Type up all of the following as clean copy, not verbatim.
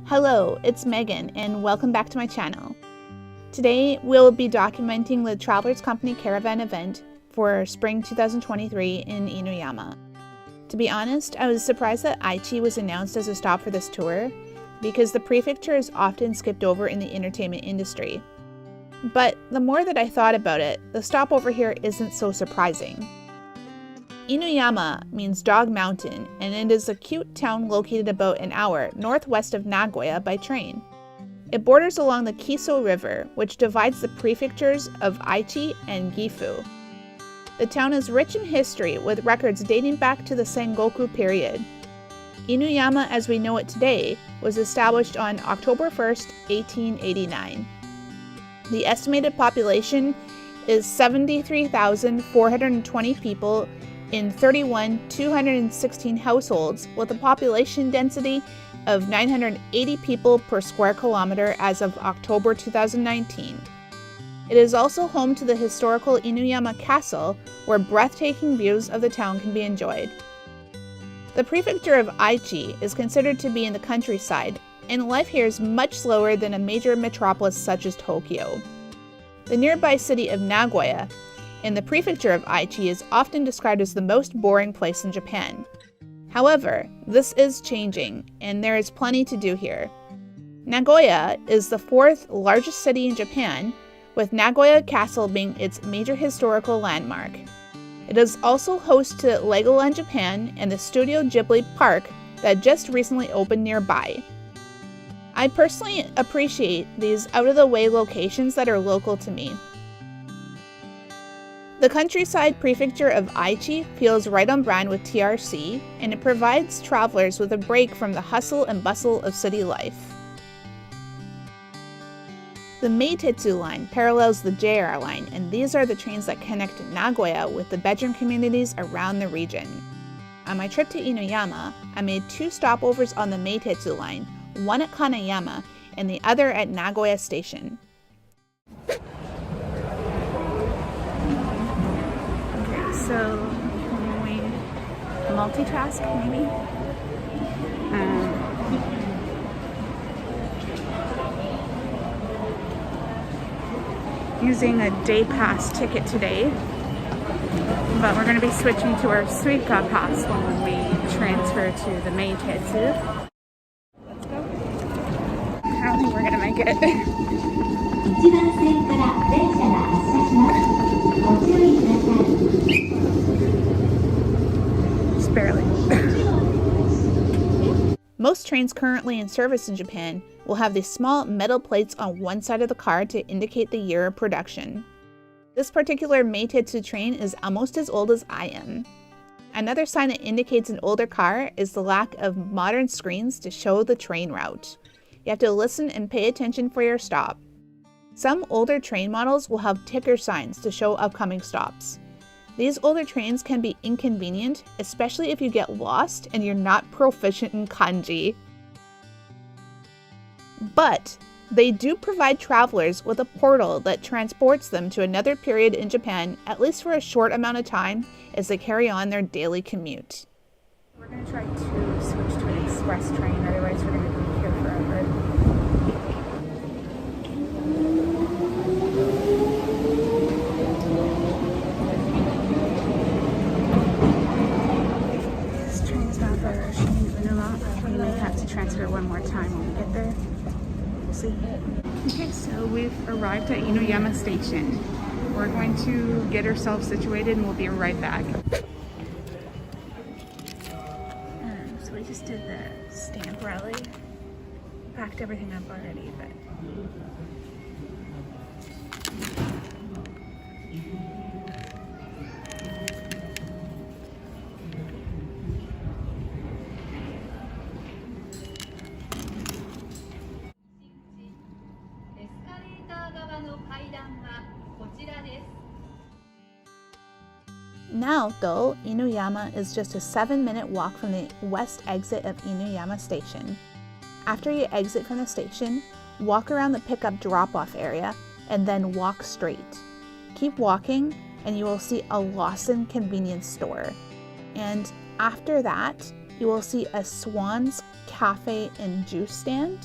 Hello, it's Megan, and welcome back to my channel. Today, we'll be documenting the Travelers Company Caravan event for spring 2023 in Inuyama. To be honest, I was surprised that Aichi was announced as a stop for this tour, because the prefecture is often skipped over in the entertainment industry. But the more that I thought about it, the stop over here isn't so surprising. Inuyama means Dog Mountain, and it is a cute town located about an hour northwest of Nagoya by train. It borders along the Kiso River, which divides the prefectures of Aichi and Gifu. The town is rich in history, with records dating back to the Sengoku period. Inuyama as we know it today was established on October 1st, 1889. The estimated population is 73,420 people in 216 households, with a population density of 980 people per square kilometer as of October 2019. It is also home to the historical Inuyama Castle, where breathtaking views of the town can be enjoyed. The prefecture of Aichi is considered to be in the countryside, and life here is much slower than a major metropolis such as Tokyo. The nearby city of Nagoya in the prefecture of Aichi is often described as the most boring place in Japan. However, this is changing, and there is plenty to do here. Nagoya is the fourth largest city in Japan, with Nagoya Castle being its major historical landmark. It is also host to Legoland Japan and the Studio Ghibli Park that just recently opened nearby. I personally appreciate these out-of-the-way locations that are local to me. The countryside prefecture of Aichi feels right on brand with TRC, and it provides travelers with a break from the hustle and bustle of city life. The Meitetsu line parallels the JR line, and these are the trains that connect Nagoya with the bedroom communities around the region. On my trip to Inuyama, I made 2 stopovers on the Meitetsu line, one at Kanayama and the other at Nagoya Station. So, can we multitask maybe? Using a day pass ticket today, but we're going to be switching to our Suica pass when we transfer to the Meitetsu. Let's go. I don't think we're going to make it. Just barely. Most trains currently in service in Japan will have these small metal plates on one side of the car to indicate the year of production. This particular Meitetsu train is almost as old as I am. Another sign that indicates an older car is the lack of modern screens to show the train route. You have to listen and pay attention for your stop. Some older train models will have ticker signs to show upcoming stops. These older trains can be inconvenient, especially if you get lost and you're not proficient in kanji. But they do provide travelers with a portal that transports them to another period in Japan, at least for a short amount of time, as they carry on their daily commute. We're going to try to switch to an express train, otherwise we're going to be here forever. This train's not for Inuyama. We may have to transfer one more time when we get there. We'll see. Okay, so we've arrived at Inuyama Station. We're going to get ourselves situated and we'll be right back. So we just did the stamp rally. Packed everything up already, but... Now, though, Inuyama is just a 7-minute walk from the west exit of Inuyama Station. After you exit from the station, walk around the pickup drop-off area and then walk straight. Keep walking and you will see a Lawson convenience store. And after that, you will see a Swan's Cafe and Juice stand.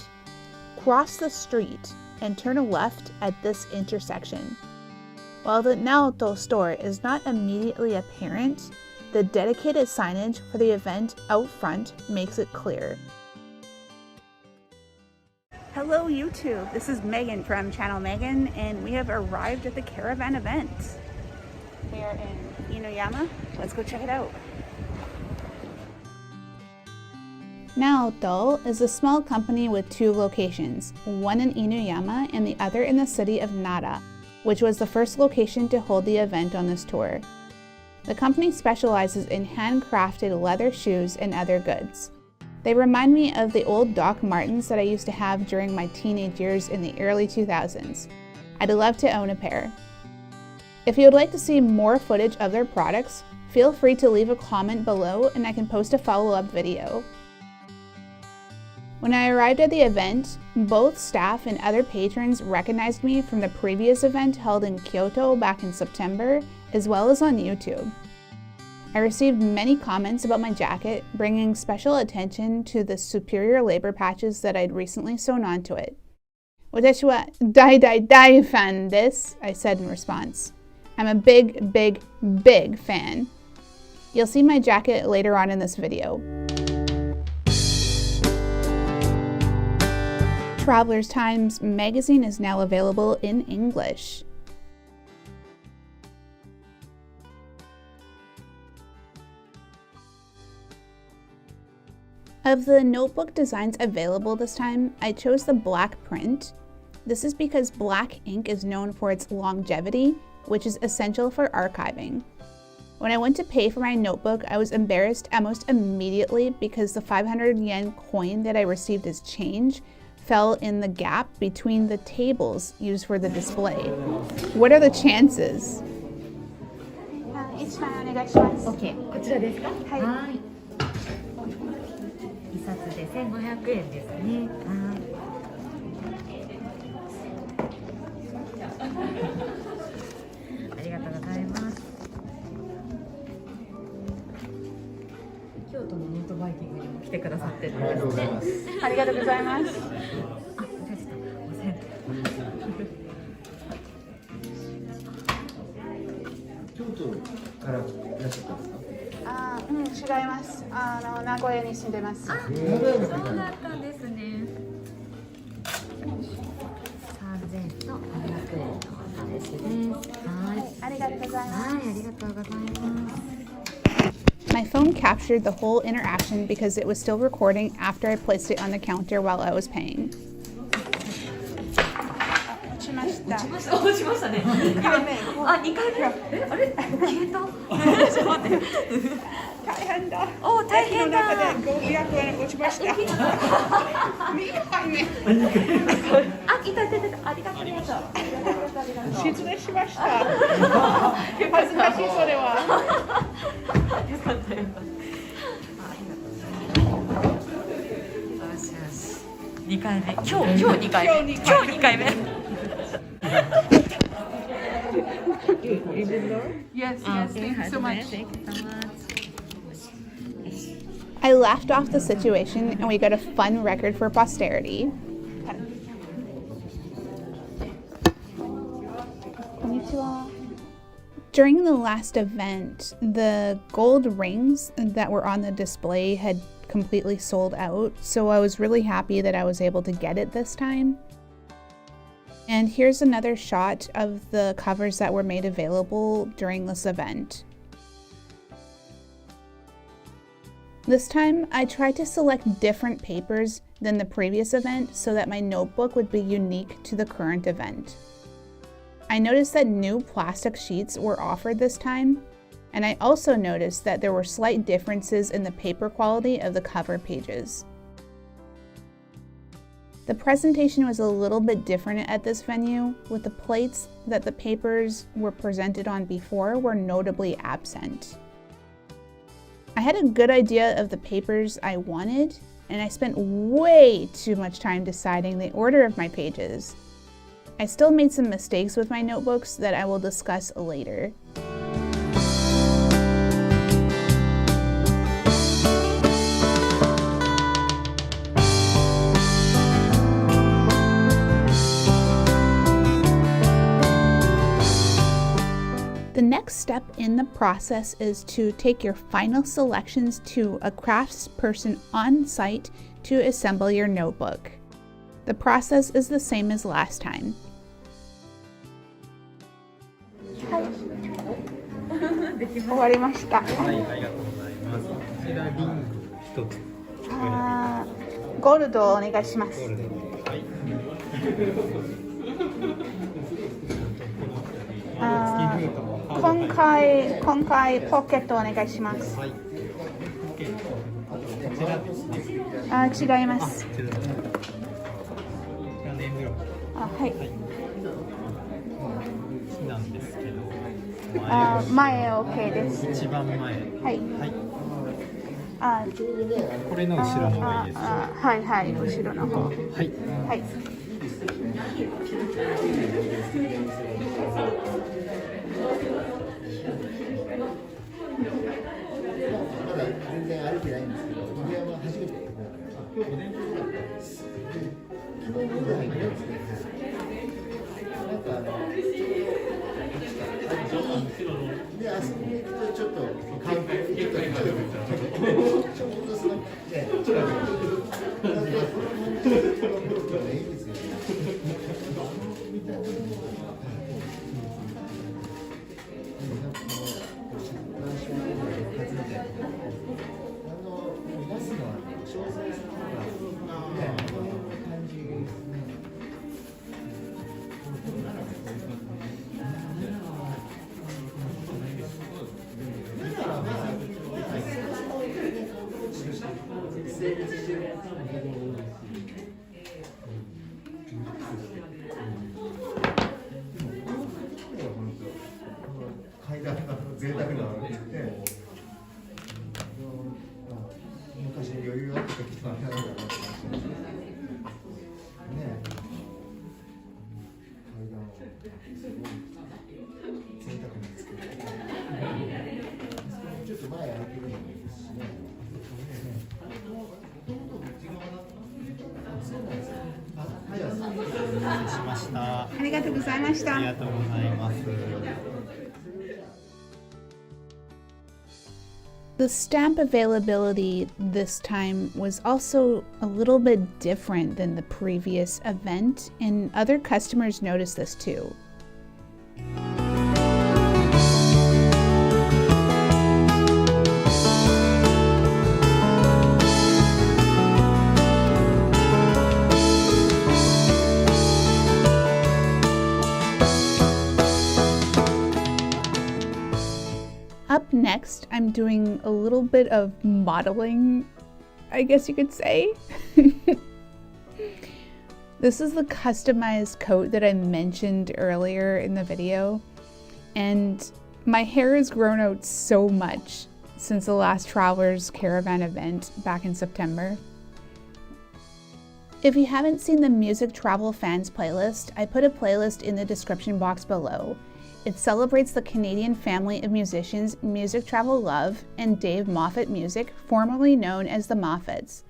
cross the street and turn left at this intersection. While the NAOT store is not immediately apparent, the dedicated signage for the event out front makes it clear. Hello YouTube, this is Megan from Channel Megan, and we have arrived at the Caravan event. We are in Inuyama. Let's go check it out. NAOT is a small company with 2 locations, one in Inuyama and the other in the city of Nara, which was the first location to hold the event on this tour. The company specializes in handcrafted leather shoes and other goods. They remind me of the old Doc Martens that I used to have during my teenage years in the early 2000s. I'd love to own a pair. If you would like to see more footage of their products, feel free to leave a comment below and I can post a follow-up video. When I arrived at the event, both staff and other patrons recognized me from the previous event held in Kyoto back in September, as well as on YouTube. I received many comments about my jacket, bringing special attention to the superior labor patches that I'd recently sewn onto it. "Watashi wa dai fan desu," I said in response. I'm a big fan. You'll see my jacket later on in this video. Traveler's Times magazine is now available in English. Of the notebook designs available this time, I chose the black print. This is because black ink is known for its longevity, which is essential for archiving. When I went to pay for my notebook, I was embarrassed almost immediately because the 500 yen coin that I received as change fell in the gap between the tables used for the display. What are the chances? 1枚お願いします。 OK、こちらですか？はい。2冊で1500円ですね。ありがとうございます。京都のノートバイキングにも来てくださってるんですね。ありがとうございます。あ、じゃあちょっとおせん。京都からいらっしゃったんですか？違います。名古屋に住んでます。あ、そうだったんですね。3500円のお話です。はい。ありがとうございます。はい、ありがとうございます。My phone captured the whole interaction because it was still recording after I placed it on the counter while I was paying. 落ちましたね。2回目。あ、2回目。あれ？消えた。ちょっと待って。大変だ。お、大変だ。500円落ちました。2回目。あ、いた。ありがとうございました。失礼しました。恥ずかしいそれは。よかった。ありがとうございます。よし。2回目。今日2回目。今日2回目。Yes, thank you so much. Thank you so much. I laughed off the situation and we got a fun record for posterity. Konnichiwa. During the last event, the gold rings that were on the display had completely sold out, so I was really happy that I was able to get it this time. And here's another shot of the covers that were made available during this event. This time, I tried to select different papers than the previous event so that my notebook would be unique to the current event. I noticed that new plastic sheets were offered this time, and I also noticed that there were slight differences in the paper quality of the cover pages. The presentation was a little bit different at this venue, with the plates that the papers were presented on before were notably absent. I had a good idea of the papers I wanted, and I spent way too much time deciding the order of my pages. I still made some mistakes with my notebooks that I will discuss later. next step in the process is to take your final selections to a craftsperson on site to assemble your notebook. The process is the same as last time. 終わりました。はい、ありがとうございます。こちらリング一つ。ゴールドお願いします。ゴールド。はい。今回ポケットお願いします。はい。こちらですね。違います。こちらネームロゴ。はい。木なんですけど。前 OK です。一番前。はい。はい。これの後ろの方がいいです。はいはい、後ろの方。はい。はい。まだ全然歩いてないんですけど、Inuyama初めて。今日午前中だったんです。昨日ぐらいですね。なんかで、あそこに行くとちょっと観光に行くとちょっとそのね、ちょっといいですよね。階段が贅沢なので、昔余裕あった時とはないだろうなって話ですね。階段をすごい贅沢に作って、ちょっと前歩けるのもいいですしね。しました。ありがとうございました。ありがとうございます。The stamp availability this time was also a little bit different than the previous event, and other customers noticed this too. Up next, I'm doing a little bit of modeling, I guess you could say. This is the customized coat that I mentioned earlier in the video, and my hair has grown out so much since the last Travelers Caravan event back in September. If you haven't seen the Music Travel Fans playlist, I put a playlist in the description box below. It celebrates the Canadian family of musicians Music Travel love and Dave Moffatt Music, formerly known as the Moffatts.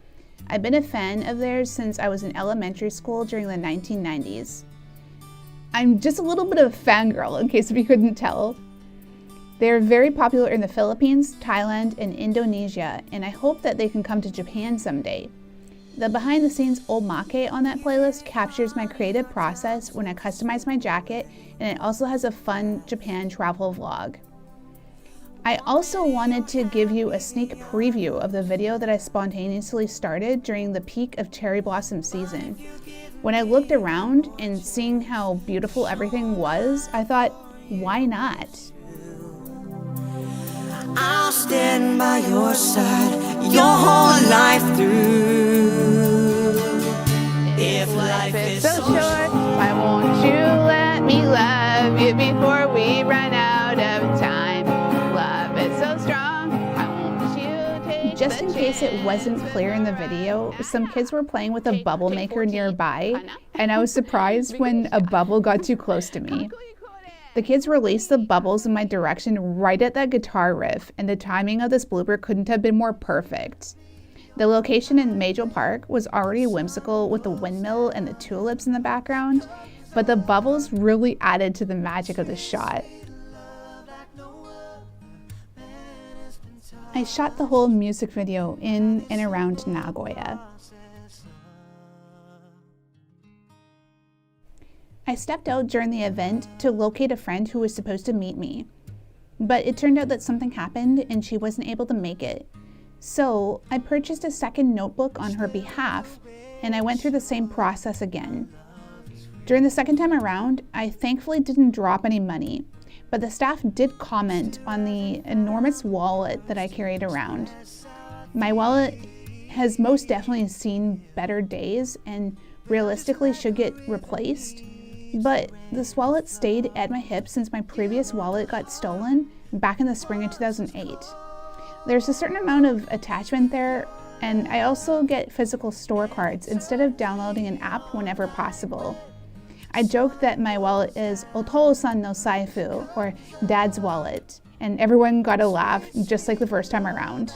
I've been a fan of theirs since I was in elementary school during the 1990s. I'm just a little bit of a fangirl, in case if you couldn't tell. They're very popular in the Philippines, Thailand, and Indonesia, and I hope that they can come to Japan someday. The behind-the-scenes omake on that playlist captures my creative process when I customize my jacket, and it also has a fun Japan travel vlog. I also wanted to give you a sneak preview of the video that I spontaneously started during the peak of cherry blossom season. When I looked around and seeing how beautiful everything was, I thought, why not? I'll stand by your side your whole life through. If life is so short, why won't you let me love you before we run out of time? Love is so strong, why won't you take just in case it wasn't clear in the video, some kids were playing with a bubble maker nearby, and I was surprised when a bubble got too close to me. The kids released the bubbles in my direction right at that guitar riff, and the timing of this blooper couldn't have been more perfect. The location in Major Park was already whimsical with the windmill and the tulips in the background, but the bubbles really added to the magic of the shot. I shot the whole music video in and around Nagoya. I stepped out during the event to locate a friend who was supposed to meet me, but it turned out that something happened and she wasn't able to make it. So I purchased a second notebook on her behalf, and I went through the same process again. During the second time around, I thankfully didn't drop any money, but the staff did comment on the enormous wallet that I carried around. My wallet has most definitely seen better days and realistically should get replaced, but this wallet stayed at my hip since my previous wallet got stolen back in the spring of 2008. There's a certain amount of attachment there, and I also get physical store cards instead of downloading an app whenever possible. I joke that my wallet is Otoo-san no saifu, or Dad's wallet, and everyone got a laugh just like the first time around.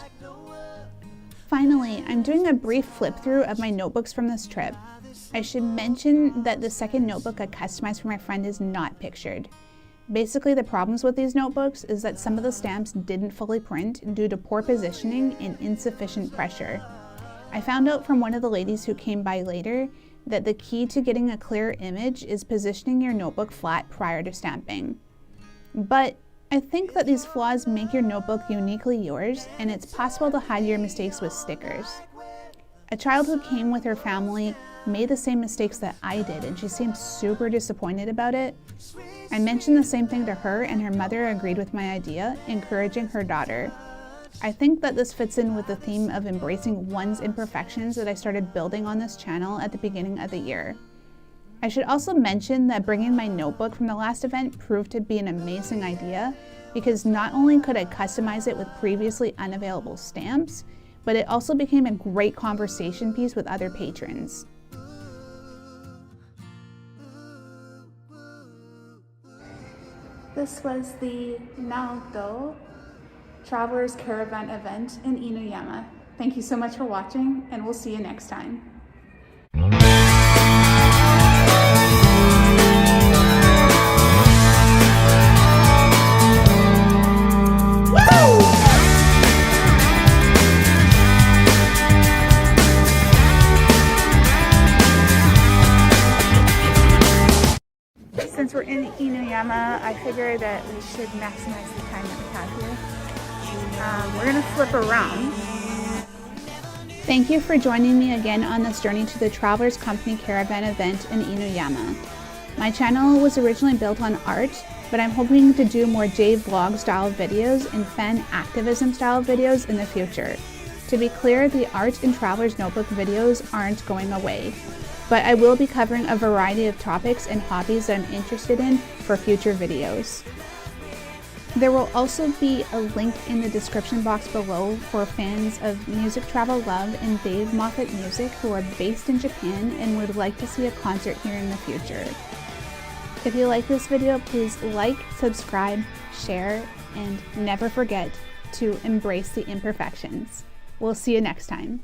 Finally, I'm doing a brief flip through of my notebooks from this trip. I should mention that the second notebook I customized for my friend is not pictured. Basically, the problems with these notebooks is that some of the stamps didn't fully print due to poor positioning and insufficient pressure. I found out from one of the ladies who came by later that the key to getting a clear image is positioning your notebook flat prior to stamping. But I think that these flaws make your notebook uniquely yours, and it's possible to hide your mistakes with stickers. A child who came with her family made the same mistakes that I did, and she seemed super disappointed about it. I mentioned the same thing to her, and her mother agreed with my idea, encouraging her daughter. I think that this fits in with the theme of embracing one's imperfections that I started building on this channel at the beginning of the year. I should also mention that bringing my notebook from the last event proved to be an amazing idea, because not only could I customize it with previously unavailable stamps, but it also became a great conversation piece with other patrons. This was the NAOT Travelers Caravan event in Inuyama. Thank you so much for watching, and we'll see you next time. Since we're in Inuyama, I figured that we should maximize the time that we have here. We're gonna flip around. Thank you for joining me again on this journey to the Travelers Company Caravan event in Inuyama. My channel was originally built on art, but I'm hoping to do more J-vlog style videos and fan activism style videos in the future. To be clear, the art and Traveler's Notebook videos aren't going away, but I will be covering a variety of topics and hobbies that I'm interested in for future videos. There will also be a link in the description box below for fans of Music Travel Love and Dave Moffatt Music who are based in Japan and would like to see a concert here in the future. If you like this video, please like, subscribe, share, and never forget to embrace the imperfections. We'll see you next time.